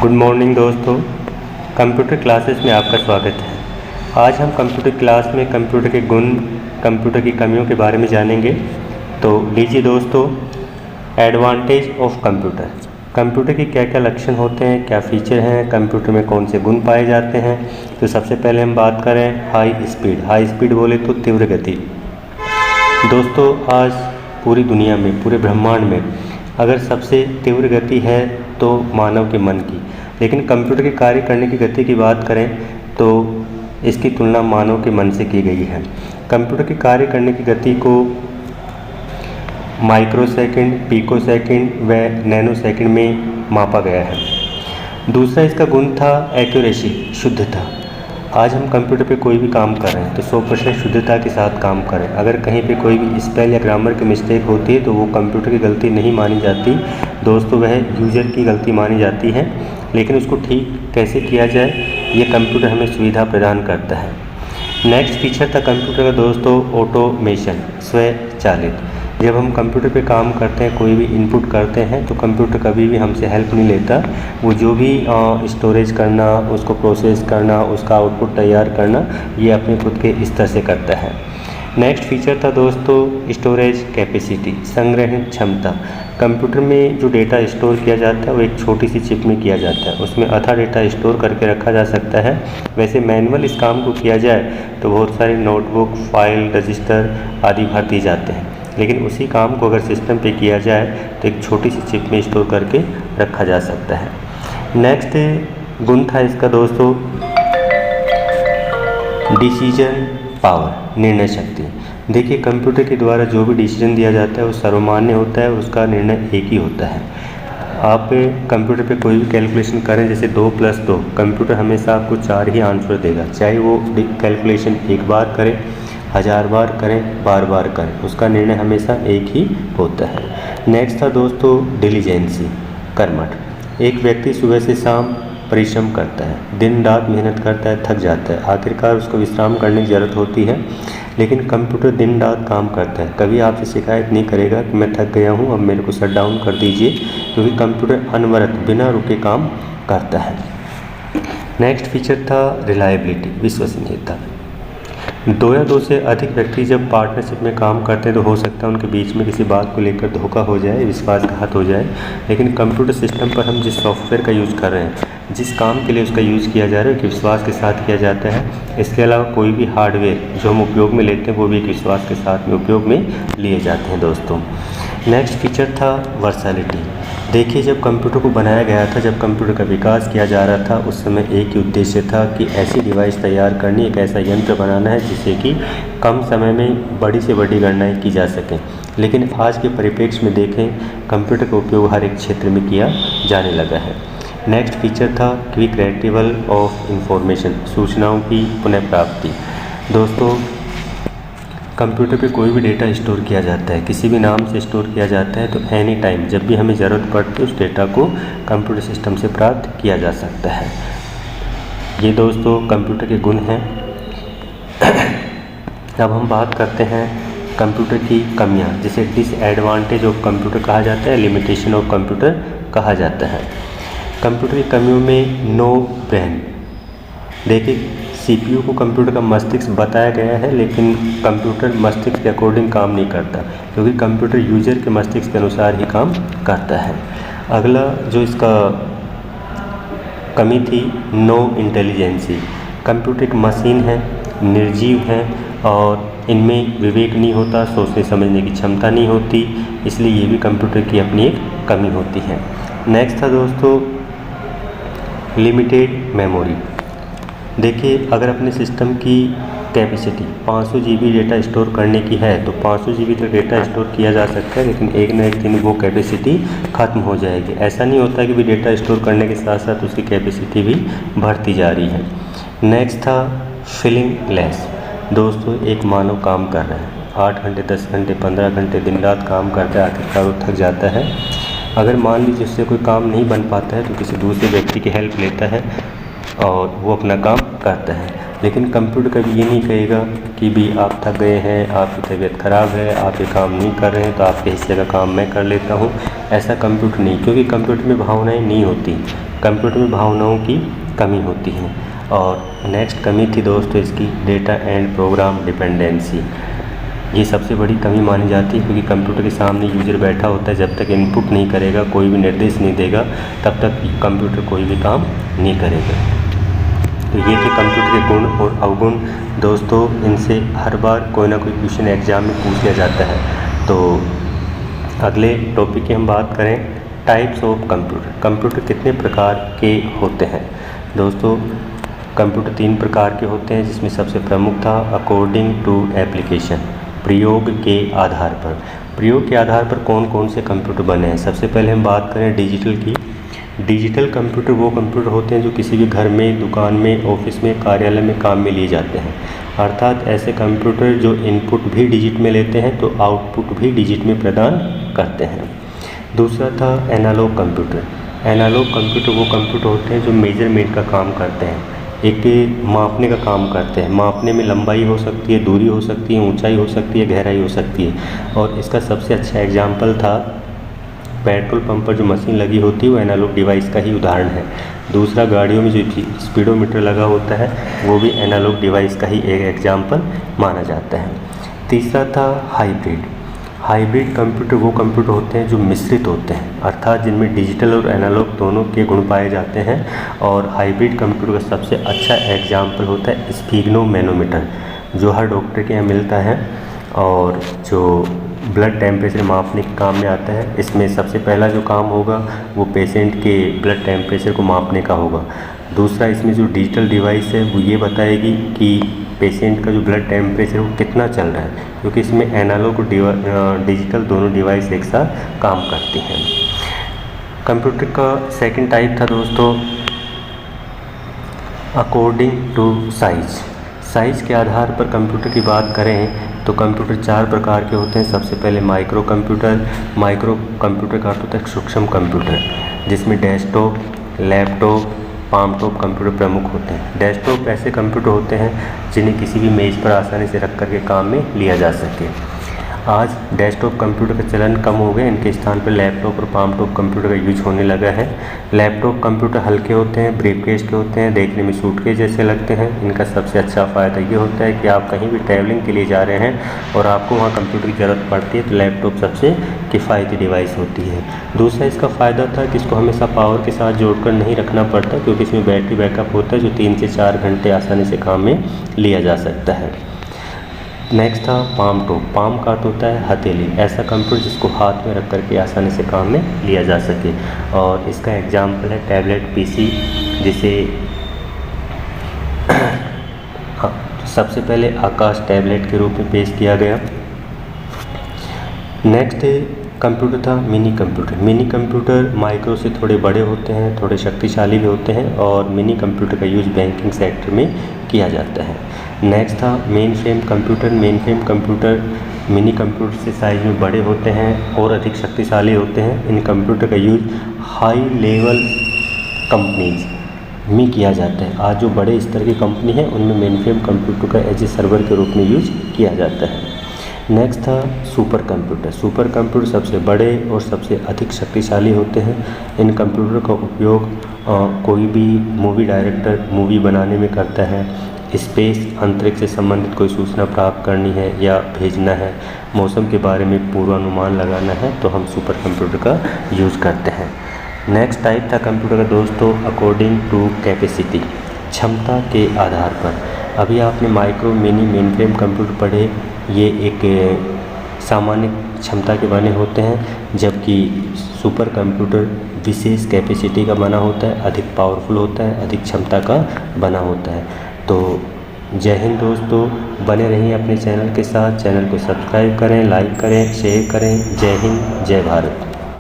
Good morning दोस्तों, computer classes में आपका स्वागत है। आज हम कंप्यूटर क्लास में कंप्यूटर के गुण, कंप्यूटर की कमियों के बारे में जानेंगे। तो लीजिए दोस्तों, एडवांटेज ऑफ कंप्यूटर। कंप्यूटर के क्या क्या लक्षण होते हैं, क्या फीचर हैं, कंप्यूटर में कौन से गुण पाए जाते हैं। तो सबसे पहले हम बात करें हाई स्पीड। हाई स्पीड बोले तो तीव्र गति। दोस्तों, आज पूरी दुनिया में, पूरे ब्रह्मांड में अगर सबसे तीव्र गति है तो मानव के मन की, लेकिन कंप्यूटर के कार्य करने की गति की बात करें तो इसकी तुलना मानव के मन से की गई है। कंप्यूटर के कार्य करने की गति को माइक्रोसेकंड, पिकोसेकंड व नैनोसेकंड में मापा गया है। दूसरा इसका गुण था एक्यूरेसी, शुद्धता। आज हम कंप्यूटर पे कोई भी काम कर रहे हैं तो 100% शुद्धता के साथ काम करें। अगर कहीं पे कोई भी स्पेल या ग्रामर की मिस्टेक होती है तो वो कंप्यूटर की गलती नहीं मानी जाती दोस्तों, वह यूज़र की गलती मानी जाती है। लेकिन उसको ठीक कैसे किया जाए, ये कंप्यूटर हमें सुविधा प्रदान करता है। नेक्स्ट फीचर था कंप्यूटर का दोस्तों ऑटोमेशन, स्वचालित। जब हम कंप्यूटर पे काम करते हैं, कोई भी इनपुट करते हैं तो कंप्यूटर कभी भी हमसे हेल्प नहीं लेता। वो जो भी स्टोरेज करना, उसको प्रोसेस करना, उसका आउटपुट तैयार करना, ये अपने खुद के स्तर से करता है। नेक्स्ट फीचर था दोस्तों स्टोरेज कैपेसिटी, संग्रहण क्षमता। कंप्यूटर में जो डेटा स्टोर किया जाता है वो एक छोटी सी चिप में किया जाता है, उसमें अथा डेटा स्टोर करके रखा जा सकता है। वैसे मैनुअल इस काम को किया जाए तो बहुत सारे नोटबुक, फाइल, रजिस्टर आदि भर दिए जाते हैं, लेकिन उसी काम को अगर सिस्टम पे किया जाए तो एक छोटी सी चिप में स्टोर करके रखा जा सकता है। नेक्स्ट गुण था इसका दोस्तों डिसीजन पावर, निर्णय शक्ति। देखिए, कंप्यूटर के द्वारा जो भी डिसीजन दिया जाता है वो सर्वमान्य होता है, उसका निर्णय एक ही होता है। आप कंप्यूटर पे कोई भी कैलकुलेशन करें, जैसे 2 + 2, कंप्यूटर हमेशा आपको 4 ही आंसर देगा, चाहे वो कैलकुलेशन एक बार करें, 1000 बार करें, बार बार करें, उसका निर्णय हमेशा एक ही होता है। नेक्स्ट था दोस्तों डिलीजेंसी, कर्मठ। एक व्यक्ति सुबह से शाम परिश्रम करता है, दिन रात मेहनत करता है, थक जाता है, आखिरकार उसको विश्राम करने की ज़रूरत होती है। लेकिन कंप्यूटर दिन रात काम करता है, कभी आपसे शिकायत नहीं करेगा कि मैं थक गया हूँ, अब मेरे को शट डाउन कर दीजिए, क्योंकि कंप्यूटर अनवरत बिना रुके काम करता है। नेक्स्ट फीचर था रिलायबिलिटी, विश्वसनीयता। 2 या 2 से अधिक व्यक्ति जब पार्टनरशिप में काम करते हैं तो हो सकता है उनके बीच में किसी बात को लेकर धोखा हो जाए, विश्वासघात हो जाए। लेकिन कंप्यूटर सिस्टम पर हम जिस सॉफ्टवेयर का यूज़ कर रहे हैं, जिस काम के लिए उसका यूज़ किया जा रहा है, कि विश्वास के साथ किया जाता है। इसके अलावा कोई भी हार्डवेयर जो हम उपयोग में लेते हैं वो भी एक विश्वास के साथ में उपयोग में लिए जाते हैं दोस्तों। नेक्स्ट फीचर था वर्सैलिटी। देखिए, जब कंप्यूटर को बनाया गया था, जब कंप्यूटर का विकास किया जा रहा था, उस समय एक ही उद्देश्य था कि ऐसी डिवाइस तैयार करनी, एक ऐसा यंत्र बनाना है जिससे कि कम समय में बड़ी से बड़ी गणनाएं की जा सकें। लेकिन आज के परिप्रेक्ष्य में देखें, कंप्यूटर का उपयोग हर एक क्षेत्र में किया जाने लगा है। नेक्स्ट फीचर था क्विक रिट्रीवल ऑफ इंफॉर्मेशन, सूचनाओं की पुनः प्राप्ति। दोस्तों, कंप्यूटर पे कोई भी डेटा स्टोर किया जाता है, किसी भी नाम से स्टोर किया जाता है, तो एनी टाइम जब भी हमें ज़रूरत पड़ती है उस डेटा को कंप्यूटर सिस्टम से प्राप्त किया जा सकता है। ये दोस्तों कंप्यूटर के गुण हैं। अब हम बात करते हैं कंप्यूटर की कमियां, जिसे डिसएडवांटेज ऑफ कंप्यूटर कहा जाता है, लिमिटेशन ऑफ कंप्यूटर कहा जाता है। कंप्यूटर की कमियों में नो ब्रेन। देखिए, CPU को कंप्यूटर का मस्तिष्क बताया गया है, लेकिन कंप्यूटर मस्तिष्क के अकॉर्डिंग काम नहीं करता, क्योंकि कंप्यूटर यूजर के मस्तिष्क के अनुसार ही काम करता है। अगला जो इसका कमी थी, नो इंटेलिजेंसी। कंप्यूटर एक मशीन है, निर्जीव है और इनमें विवेक नहीं होता, सोचने समझने की क्षमता नहीं होती, इसलिए ये भी कंप्यूटर की अपनी एक कमी होती है। नेक्स्ट था दोस्तों लिमिटेड मेमोरी। देखिए, अगर अपने सिस्टम की कैपेसिटी 500 GB डेटा स्टोर करने की है तो 500 GB तक डेटा स्टोर किया जा सकता है, लेकिन एक न एक दिन वो कैपेसिटी ख़त्म हो जाएगी। ऐसा नहीं होता कि भी डेटा स्टोर करने के साथ साथ उसकी कैपेसिटी भी बढ़ती जा रही है। नेक्स्ट था फीलिंग लेस। दोस्तों, एक मानव काम कर रहा है, 8 घंटे, 10 घंटे, 15 घंटे दिन रात काम करता है, आखिरकार वो थक जाता है। अगर मान लीजिए उससे कोई काम नहीं बन पाता है तो किसी दूसरे व्यक्ति की हेल्प लेता है और वो अपना काम करता है। लेकिन कंप्यूटर कभी ये नहीं कहेगा कि भी आप थक गए हैं, आपकी तबीयत ख़राब है, आप ये काम नहीं कर रहे हैं तो आपके हिस्से का काम मैं कर लेता हूँ। ऐसा कंप्यूटर नहीं, क्योंकि कंप्यूटर में भावनाएं नहीं होती, कंप्यूटर में भावनाओं की कमी होती है। और नेक्स्ट कमी थी दोस्तों इसकी डेटा एंड प्रोग्राम डिपेंडेंसी। ये सबसे बड़ी कमी मानी जाती है, क्योंकि कंप्यूटर के सामने यूज़र बैठा होता है, जब तक इनपुट नहीं करेगा, कोई भी निर्देश नहीं देगा, तब तक कंप्यूटर कोई भी काम नहीं करेगा। तो ये थे कंप्यूटर के गुण और अवगुण दोस्तों। इनसे हर बार कोई ना कोई क्वेश्चन एग्जाम में पूछ लिया जाता है। तो अगले टॉपिक की हम बात करें, टाइप्स ऑफ कंप्यूटर। कंप्यूटर कितने प्रकार के होते हैं दोस्तों? कंप्यूटर 3 प्रकार के होते हैं, जिसमें सबसे प्रमुख था अकॉर्डिंग टू एप्लीकेशन, प्रयोग के आधार पर। प्रयोग के आधार पर कौन कौन से कंप्यूटर बने हैं? सबसे पहले हम बात करें डिजिटल की। डिजिटल कंप्यूटर वो कंप्यूटर होते हैं जो किसी भी घर में, दुकान में, ऑफिस में, कार्यालय में काम में लिए जाते हैं। अर्थात ऐसे कंप्यूटर जो इनपुट भी डिजिट में लेते हैं तो आउटपुट भी डिजिट में प्रदान करते हैं। दूसरा था एनालॉग कंप्यूटर। एनालॉग कंप्यूटर वो कंप्यूटर होते हैं जो मेजरमेंट का काम करते हैं, एक मापने का काम करते हैं। मापने में लंबाई हो सकती है, दूरी हो सकती है, ऊंचाई हो सकती है, गहराई हो सकती है। और इसका सबसे अच्छा एग्जाम्पल था पेट्रोल पंप पर जो मशीन लगी होती है वो एनालॉग डिवाइस का ही उदाहरण है। दूसरा, गाड़ियों में जो स्पीडोमीटर लगा होता है वो भी एनालॉग डिवाइस का ही एक एग्जाम्पल माना जाता है। तीसरा था हाइब्रिड। हाइब्रिड कंप्यूटर वो कंप्यूटर होते हैं जो मिश्रित होते हैं, अर्थात जिनमें डिजिटल और एनालॉग दोनों के गुण पाए जाते हैं। और हाइब्रिड कंप्यूटर का सबसे अच्छा एग्जाम्पल होता है स्फिग्नो मैनोमीटर, जो हर डॉक्टर के यहाँ मिलता है और जो ब्लड टेम्परेचर मापने के काम में आता है। इसमें सबसे पहला जो काम होगा वो पेशेंट के ब्लड टेम्परेचर को मापने का होगा। दूसरा, इसमें जो डिजिटल डिवाइस है वो ये बताएगी कि पेशेंट का जो ब्लड टेम्परेचर वो कितना चल रहा है, क्योंकि इसमें एनालॉग और डिजिटल दोनों डिवाइस एक साथ काम करती हैं। कंप्यूटर का सेकंड टाइप था दोस्तों अकॉर्डिंग टू साइज। साइज़ के आधार पर कंप्यूटर की बात करें तो कंप्यूटर 4 प्रकार के होते हैं। सबसे पहले माइक्रो कंप्यूटर। माइक्रो कंप्यूटर का अर्थ होता है सूक्ष्म कंप्यूटर, जिसमें desktop, laptop, palm top computer प्रमुख होते हैं। डेस्कटॉप ऐसे कंप्यूटर होते हैं जिन्हें किसी भी मेज़ पर आसानी से रख कर के काम में लिया जा सके। आज डेस्कटॉप कंप्यूटर का चलन कम हो गया, इनके स्थान पर लैपटॉप और पाम टॉप कंप्यूटर का यूज होने लगा है। लैपटॉप कंप्यूटर हल्के होते हैं, ब्रीफकेस के होते हैं, देखने में सूटकेस जैसे लगते हैं। इनका सबसे अच्छा फ़ायदा ये होता है कि आप कहीं भी ट्रैवलिंग के लिए जा रहे हैं और आपको वहाँ कंप्यूटर की ज़रूरत पड़ती है तो लैपटॉप सबसे किफ़ायती डिवाइस होती है। दूसरा इसका फ़ायदा था कि इसको हमेशा पावर के साथ जोड़कर नहीं रखना पड़ता, क्योंकि इसमें बैटरी बैकअप होता है जो 3 से 4 घंटे आसानी से काम में लिया जा सकता है। नेक्स्ट था पाम टॉप। पाम का अर्थ होता है हथेली, ऐसा कंप्यूटर जिसको हाथ में रख करके आसानी से काम में लिया जा सके। और इसका एग्जाम्पल है टैबलेट पीसी, जिसे सबसे पहले आकाश टैबलेट के रूप में पेश किया गया। नेक्स्ट कंप्यूटर था mini computer. Mini computer micro से थोड़े बड़े होते हैं, थोड़े शक्तिशाली भी होते हैं और मिनी कंप्यूटर का यूज़ बैंकिंग सेक्टर में किया जाता है। नेक्स्ट था main frame computer. Main frame computer mini computer से साइज में बड़े होते हैं और अधिक शक्तिशाली होते हैं। इन कंप्यूटर का यूज़ हाई लेवल कंपनीज में किया जाता है। आज जो बड़े स्तर की कंपनी है उनमें मेन फ्रेम कंप्यूटर का एज ए सर्वर के रूप में यूज़ किया जाता है। नेक्स्ट था सुपर कंप्यूटर। सुपर कंप्यूटर सबसे बड़े और सबसे अधिक शक्तिशाली होते हैं। इन कंप्यूटर का उपयोग कोई भी मूवी डायरेक्टर मूवी बनाने में करता है। स्पेस अंतरिक्ष से संबंधित कोई सूचना प्राप्त करनी है या भेजना है, मौसम के बारे में पूर्वानुमान लगाना है तो हम सुपर कंप्यूटर का यूज़ करते हैं। नेक्स्ट टाइप था कंप्यूटर का दोस्तों अकॉर्डिंग टू कैपेसिटी, क्षमता के आधार पर। अभी आपने micro mini main frame computer पढ़े, ये एक सामान्य क्षमता के बने होते हैं, जबकि सुपर कंप्यूटर विशेष कैपेसिटी का बना होता है, अधिक पावरफुल होता है, अधिक क्षमता का बना होता है। तो जय हिंद दोस्तों, बने रहिए अपने चैनल के साथ। चैनल को सब्सक्राइब करें, लाइक करें, शेयर करें। जय हिंद, जय भारत।